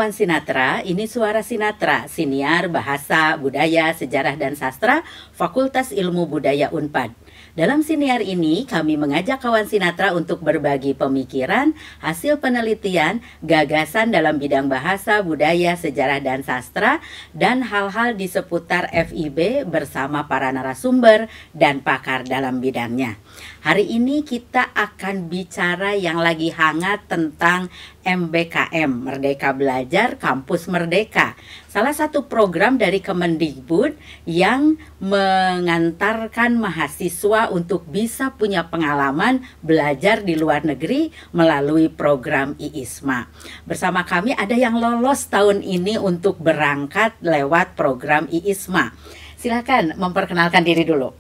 kawan Sinatra, ini Suara Sinatra, siniar bahasa, budaya, sejarah dan sastra, Fakultas Ilmu Budaya Unpad. Dalam siniar ini, kami mengajak kawan Sinatra untuk berbagi pemikiran, hasil penelitian, gagasan dalam bidang bahasa, budaya, sejarah dan sastra, dan hal-hal di seputar FIB bersama para narasumber dan pakar dalam bidangnya. Hari ini kita akan bicara yang lagi hangat tentang MBKM, Merdeka Belajar Kampus Merdeka. Salah satu program dari Kemendikbud yang mengantarkan mahasiswa untuk bisa punya pengalaman belajar di luar negeri melalui program IISMA. Bersama kami ada yang lolos tahun ini untuk berangkat lewat program IISMA. Silakan memperkenalkan diri dulu.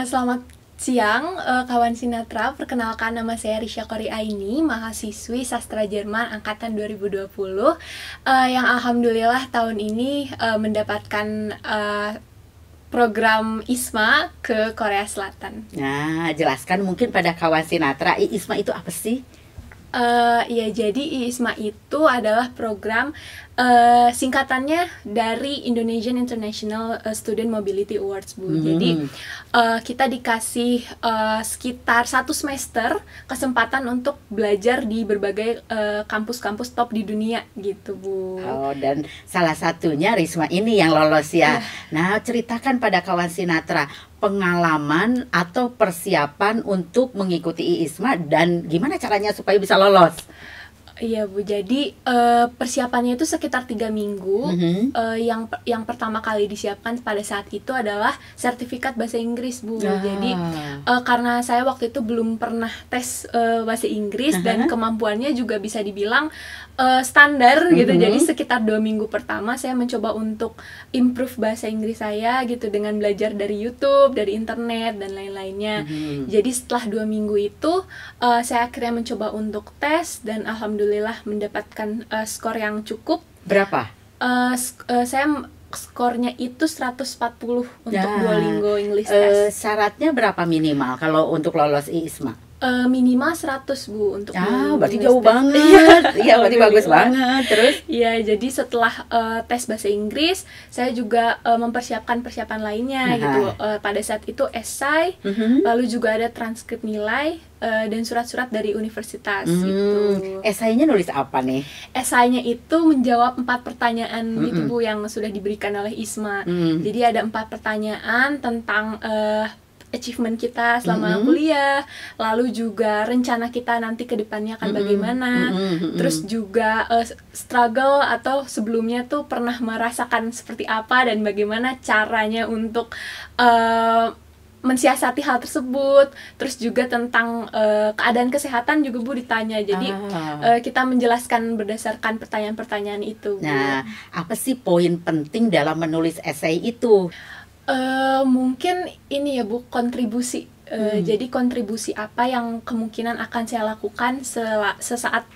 Selamat siang, kawan Sinatra. Perkenalkan, nama saya Risha Kori Aini, mahasiswi sastra Jerman angkatan 2020 yang alhamdulillah tahun ini mendapatkan program IISMA ke Korea Selatan. Nah, jelaskan mungkin pada kawan Sinatra, IISMA itu apa sih? Ya, jadi IISMA itu adalah program singkatannya dari Indonesian International Student Mobility Awards, Bu. Jadi kita dikasih sekitar 1 semester kesempatan untuk belajar di berbagai kampus-kampus top di dunia gitu, Bu. Oh, dan salah satunya Risma ini yang lolos ya. Nah, ceritakan pada kawan Sinatra pengalaman atau persiapan untuk mengikuti IISMA dan gimana caranya supaya bisa lolos. Iya, Bu, jadi persiapannya itu sekitar 3 minggu. Yang pertama kali disiapkan pada saat itu adalah sertifikat bahasa Inggris, Bu. Jadi karena saya waktu itu belum pernah tes bahasa Inggris dan kemampuannya juga bisa dibilang standar gitu. Jadi sekitar 2 minggu pertama saya mencoba untuk improve bahasa Inggris saya gitu dengan belajar dari YouTube, dari internet dan lain-lainnya. Jadi setelah 2 minggu itu saya akhirnya mencoba untuk tes dan alhamdulillah mendapatkan skor yang cukup. Berapa? Saya skornya itu 140 untuk Duolingo English Test. Syaratnya berapa minimal kalau untuk lolos IISMA? Minimal 100, Bu, untuk berarti jauh banget. Iya, berarti bagus banget. Terus? Iya, jadi setelah tes bahasa Inggris, saya juga mempersiapkan persiapan lainnya gitu. Pada saat itu esai, lalu juga ada transkrip nilai dan surat-surat dari universitas gitu. Esainya nulis apa nih? Esainya itu menjawab 4 pertanyaan gitu, Bu, yang sudah diberikan oleh IISMA. Jadi ada 4 pertanyaan tentang achievement kita selama kuliah, lalu juga rencana kita nanti ke depannya akan bagaimana, terus juga struggle atau sebelumnya tuh pernah merasakan seperti apa dan bagaimana caranya untuk mensiasati hal tersebut, terus juga tentang keadaan kesehatan juga, Bu, ditanya. Jadi kita menjelaskan berdasarkan pertanyaan-pertanyaan itu, Bu. Nah, apa sih poin penting dalam menulis esai itu? Mungkin ini ya, Bu, kontribusi. Jadi kontribusi apa yang kemungkinan akan saya lakukan sesaat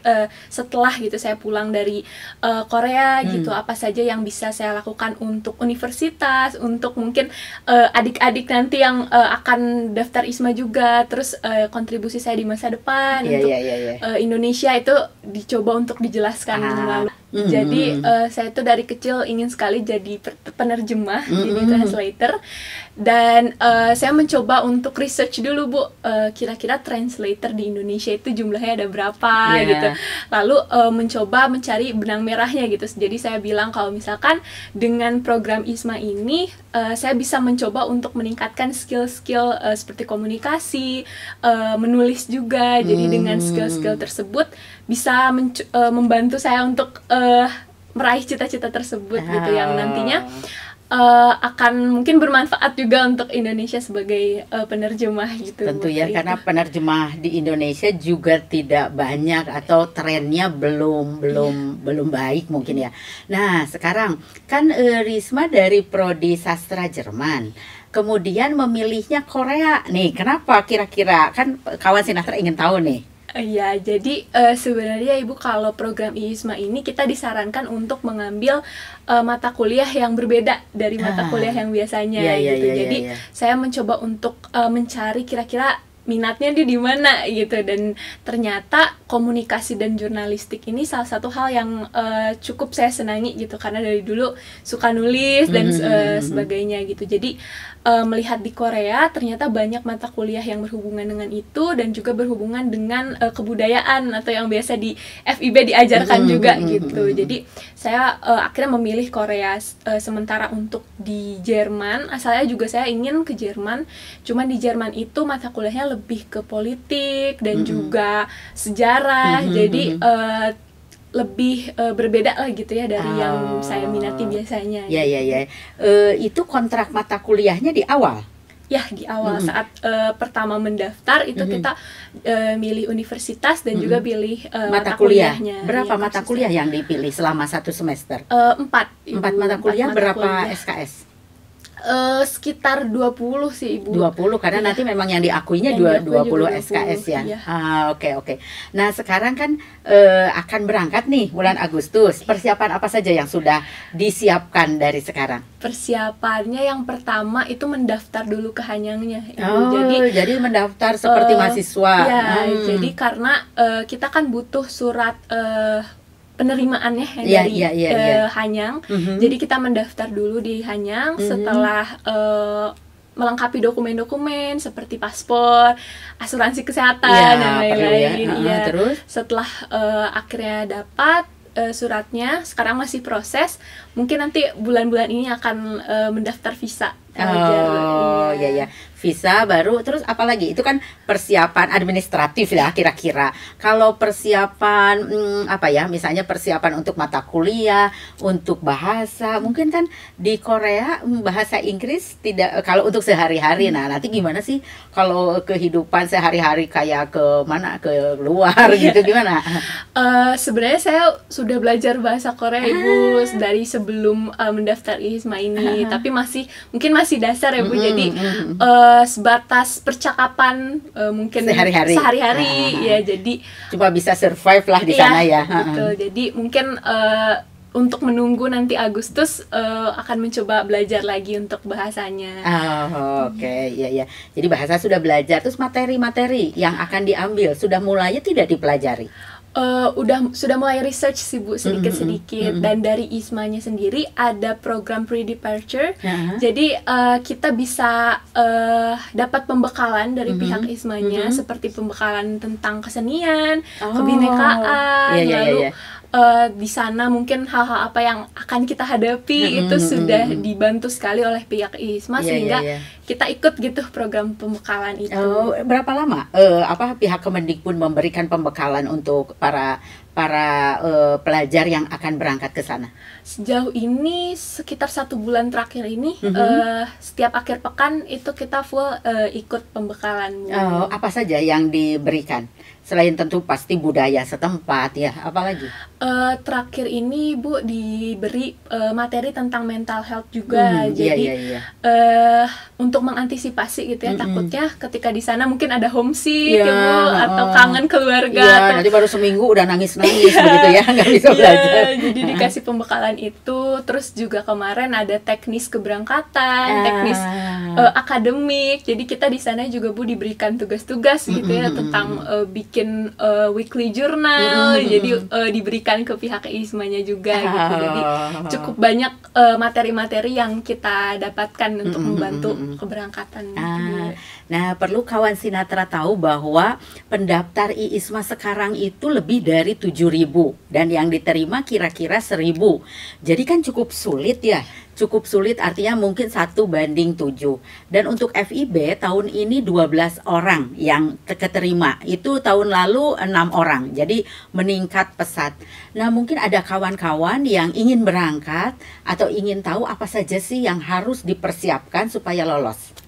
setelah gitu saya pulang dari Korea gitu, apa saja yang bisa saya lakukan untuk universitas, untuk mungkin adik-adik nanti yang akan daftar IISMA juga, terus kontribusi saya di masa depan untuk Indonesia itu dicoba untuk dijelaskan melalui. Jadi saya tuh dari kecil ingin sekali jadi penerjemah, jadi translator, dan saya mencoba untuk research dulu, Bu, kira-kira translator di Indonesia itu jumlahnya ada berapa gitu, lalu mencoba mencari benang merahnya gitu. Jadi saya bilang kalau misalkan dengan program IISMA ini saya bisa mencoba untuk meningkatkan skill-skill seperti komunikasi, menulis juga. Jadi dengan skill-skill tersebut bisa membantu saya untuk meraih cita-cita tersebut gitu, yang nantinya akan mungkin bermanfaat juga untuk Indonesia sebagai penerjemah gitu. Tentu ya, karena penerjemah di Indonesia juga tidak banyak atau trennya belum baik mungkin ya. Nah, sekarang kan Risma dari prodi sastra Jerman, kemudian memilihnya Korea nih. Kenapa kira-kira? Kan kawan Sinatra ingin tahu nih. Iya, jadi sebenarnya Ibu, kalau program IISMA ini kita disarankan untuk mengambil mata kuliah yang berbeda dari mata kuliah yang biasanya gitu. Jadi saya mencoba untuk mencari kira-kira minatnya dia di mana gitu. Dan ternyata komunikasi dan jurnalistik ini salah satu hal yang cukup saya senangi gitu, karena dari dulu suka nulis dan sebagainya gitu. Jadi melihat di Korea ternyata banyak mata kuliah yang berhubungan dengan itu dan juga berhubungan dengan kebudayaan atau yang biasa di FIB diajarkan juga gitu. Jadi saya akhirnya memilih Korea. Sementara untuk di Jerman, asalnya juga saya ingin ke Jerman, cuman di Jerman itu mata kuliahnya lebih ke politik dan juga sejarah. Jadi lebih berbeda lah gitu ya dari yang saya minati biasanya. Ya. Itu kontrak mata kuliahnya di awal? Ya, di awal saat pertama mendaftar itu kita milih universitas dan juga pilih mata kuliahnya. Berapa mata kuliah yang dipilih selama 1 semester? 4 mata kuliah. Berapa SKS? Sekitar 20 sih Ibu. 20 karena nanti memang yang diakuinya 20 SKS ya. Iya. Oke. Nah, sekarang kan akan berangkat nih bulan Agustus. Persiapan apa saja yang sudah disiapkan dari sekarang? Persiapannya yang pertama itu mendaftar dulu ke Hanyangnya, Ibu. Jadi mendaftar seperti mahasiswa. Ya, jadi karena kita kan butuh surat penerimaannya dari Hanyang. Jadi kita mendaftar dulu di Hanyang. Setelah melengkapi dokumen-dokumen seperti paspor, asuransi kesehatan dan lain-lain. Terus setelah akhirnya dapat suratnya, sekarang masih proses. Mungkin nanti bulan-bulan ini akan mendaftar visa. Visa baru, terus apa lagi? Itu kan persiapan administratif ya kira-kira. Kalau persiapan misalnya persiapan untuk mata kuliah, untuk bahasa, mungkin kan di Korea bahasa Inggris tidak, kalau untuk sehari-hari. Nah, nanti gimana sih kalau kehidupan sehari-hari kayak ke mana, ke luar gitu, gimana? Sebenarnya saya sudah belajar bahasa Korea Ibu dari sebelum mendaftar ISMA ini, tapi mungkin masih dasar ya Bu. Jadi sebatas percakapan mungkin sehari-hari ya, jadi cuma bisa survive lah di sana ya. Betul. Jadi mungkin untuk menunggu nanti Agustus akan mencoba belajar lagi untuk bahasanya. Oke. Jadi bahasa sudah belajar, terus materi-materi yang akan diambil sudah mulai tidak dipelajari? Sudah mulai research sih Bu, sedikit-sedikit. Dan dari ISMA-nya sendiri ada program pre-departure. Jadi kita bisa dapat pembekalan dari pihak ISMA-nya, seperti pembekalan tentang kesenian, kebinekaan, lalu di sana mungkin hal-hal apa yang akan kita hadapi itu sudah dibantu sekali oleh pihak ISMA, sehingga kita ikut gitu program pembekalan itu. Berapa lama pihak Kemendikbud memberikan pembekalan untuk para pelajar yang akan berangkat ke sana? Sejauh ini sekitar 1 bulan terakhir ini setiap akhir pekan itu kita full ikut pembekalan. Apa saja yang diberikan? Selain tentu pasti budaya setempat ya, apalagi? Terakhir ini Bu diberi materi tentang mental health juga. Jadi untuk mengantisipasi gitu ya, takutnya ketika di sana mungkin ada homesick Bu, atau kangen keluarga. Nanti baru seminggu udah nangis-nangis begitu ya, nggak bisa belajar. Jadi dikasih pembekalan itu. Terus juga kemarin ada teknis keberangkatan, teknis akademik. Jadi kita di sana juga Bu diberikan tugas-tugas gitu ya, tentang bikin weekly journal. Jadi diberikan ke pihak ISMA-nya juga gitu. Jadi cukup banyak materi-materi yang kita dapatkan untuk membantu keberangkatan. Nah, perlu kawan Sinatra tahu bahwa pendaftar ISMA sekarang itu lebih dari 7.000 dan yang diterima kira-kira 1.000. Jadi kan cukup sulit ya. Cukup sulit artinya mungkin 1:7. Dan untuk FIB tahun ini 12 orang yang keterima. Itu tahun lalu 6 orang. Jadi meningkat pesat. Nah, mungkin ada kawan-kawan yang ingin berangkat atau ingin tahu apa saja sih yang harus dipersiapkan supaya lolos.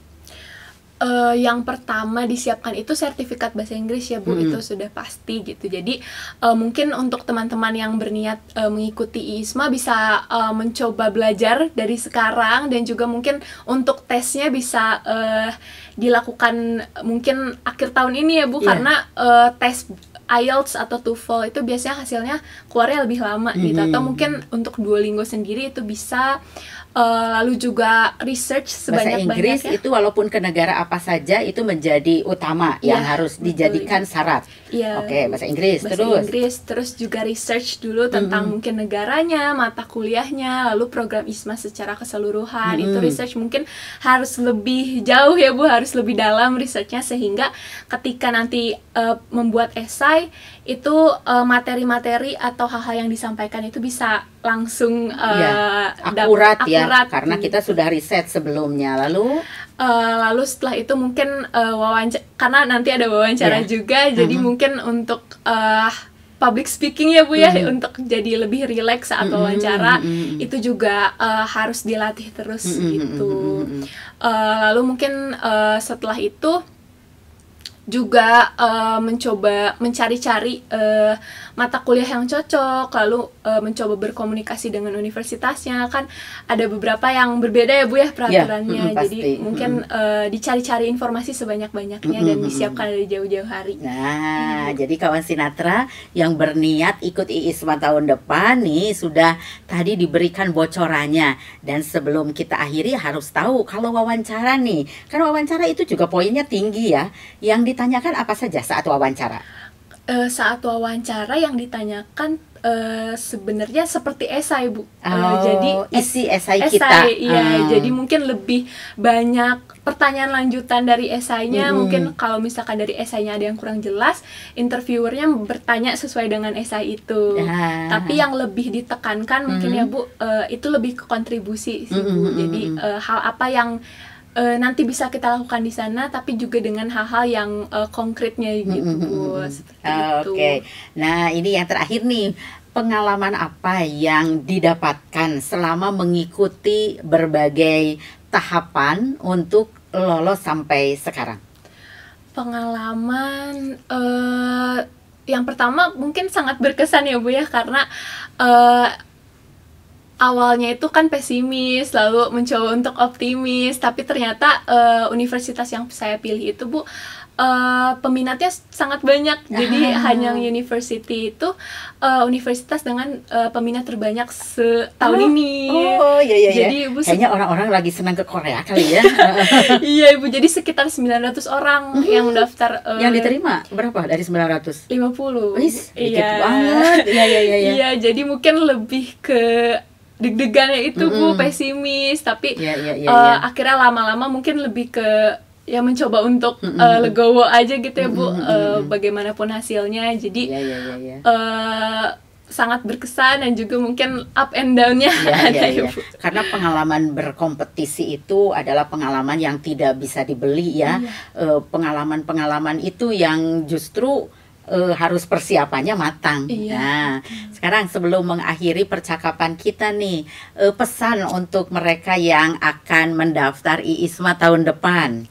Yang pertama disiapkan itu sertifikat bahasa Inggris ya Bu, itu sudah pasti gitu. Jadi mungkin untuk teman-teman yang berniat mengikuti ISMA bisa mencoba belajar dari sekarang, dan juga mungkin untuk tesnya bisa dilakukan mungkin akhir tahun ini ya Bu, karena tes IELTS atau TOEFL itu biasanya hasilnya keluarnya lebih lama gitu, atau mungkin untuk Duolingo sendiri itu bisa lalu juga research Bahasa Inggris sebanyak-banyaknya. itu walaupun ke negara apa saja itu menjadi utama yang Iya, harus betul. dijadikan syarat. Iya, Oke, bahasa Inggris terus juga research dulu tentang mungkin negaranya, mata kuliahnya, lalu program ISMA secara keseluruhan. Itu research mungkin harus lebih jauh ya Bu, harus lebih dalam researchnya, sehingga ketika nanti membuat esai itu materi-materi atau hal-hal yang disampaikan itu bisa langsung Ya, akurat ya, akurat karena gitu. kita sudah riset sebelumnya. Lalu Lalu setelah itu mungkin wawancara, karena nanti ada wawancara Iya. juga, jadi mungkin untuk public speaking ya Bu ya, untuk jadi lebih rileks saat wawancara, itu juga harus dilatih terus gitu. Lalu mungkin setelah itu juga mencoba mencari-cari mata kuliah yang cocok, lalu mencoba berkomunikasi dengan universitasnya. Kan ada beberapa yang berbeda ya Bu ya peraturannya, pasti. jadi mungkin dicari-cari informasi sebanyak-banyaknya dan disiapkan dari jauh-jauh hari. Nah, jadi kawan Sinatra yang berniat ikut IISMA tahun depan nih sudah tadi diberikan bocorannya. Dan sebelum kita akhiri harus tahu kalau wawancara nih, kan wawancara itu juga poinnya tinggi ya. Yang ditanyakan apa saja saat wawancara? Saat wawancara yang ditanyakan sebenarnya seperti esai Bu. Jadi isi esai kita. Iya, jadi mungkin lebih banyak pertanyaan lanjutan dari esainya. Mungkin kalau misalkan dari esainya ada yang kurang jelas, interviewernya bertanya sesuai dengan esai itu. Tapi yang lebih ditekankan mungkin ya Bu, itu lebih ke kontribusi sih Bu. Jadi hal apa yang nanti bisa kita lakukan di sana, tapi juga dengan hal-hal yang konkretnya gitu Bu, seperti itu. Oke. Nah, ini yang terakhir nih. Pengalaman apa yang didapatkan selama mengikuti berbagai tahapan untuk lolos sampai sekarang? Pengalaman yang pertama mungkin sangat berkesan ya Bu ya, karena awalnya itu kan pesimis, lalu mencoba untuk optimis, tapi ternyata universitas yang saya pilih itu Bu, peminatnya sangat banyak. Jadi Hanyang University itu universitas dengan peminat terbanyak setahun ini. Oh iya. Jadi Ibu kayaknya orang-orang lagi senang ke Korea kali ya. iya Ibu, jadi sekitar 900 orang yang daftar. Yang diterima berapa dari 900? 50. Wis, dikit Iya. banget. Iya. Iya, jadi mungkin lebih ke deg-degannya itu Bu, pesimis, tapi Iya. akhirnya lama-lama mungkin lebih ke ya mencoba untuk legowo aja gitu ya Bu, bagaimanapun hasilnya. Jadi Iya. sangat berkesan dan juga mungkin up and down-nya ada ya Bu. Karena pengalaman berkompetisi itu adalah pengalaman yang tidak bisa dibeli ya. Pengalaman-pengalaman itu yang justru harus persiapannya matang. Iya. Nah, sekarang sebelum mengakhiri percakapan kita nih, pesan untuk mereka yang akan mendaftar IISMA tahun depan.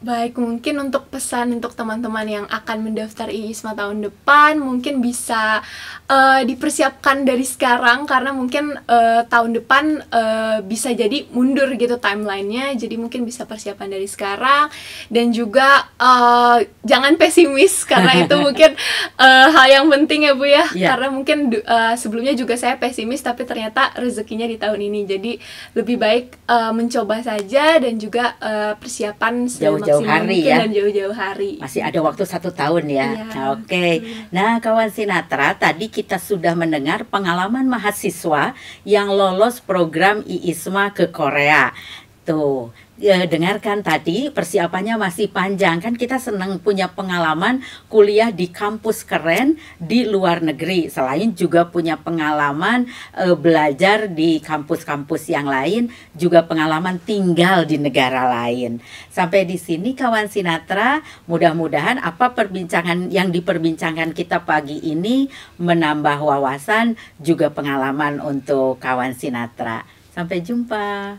Baik, mungkin untuk pesan untuk teman-teman yang akan mendaftar IISMA tahun depan, mungkin bisa dipersiapkan dari sekarang, karena mungkin tahun depan bisa jadi mundur gitu timelinenya. Jadi mungkin bisa persiapan dari sekarang, dan juga jangan pesimis, karena itu mungkin hal yang penting ya Bu ya. Karena mungkin sebelumnya juga saya pesimis, tapi ternyata rezekinya di tahun ini. Jadi lebih baik mencoba saja, dan juga persiapan Jauh-jauh hari ya. Dan jauh-jauh hari. Masih ada waktu 1 tahun ya. Iya, Oke. Nah, kawan Sinatra, tadi kita sudah mendengar pengalaman mahasiswa yang lolos program IISMA ke Korea. Tuh, dengarkan tadi persiapannya masih panjang. Kan kita senang punya pengalaman kuliah di kampus keren di luar negeri. Selain juga punya pengalaman belajar di kampus-kampus yang lain, juga pengalaman tinggal di negara lain. Sampai di sini kawan Sinatra, mudah-mudahan apa perbincangan yang diperbincangkan kita pagi ini menambah wawasan juga pengalaman untuk kawan Sinatra. Sampai jumpa.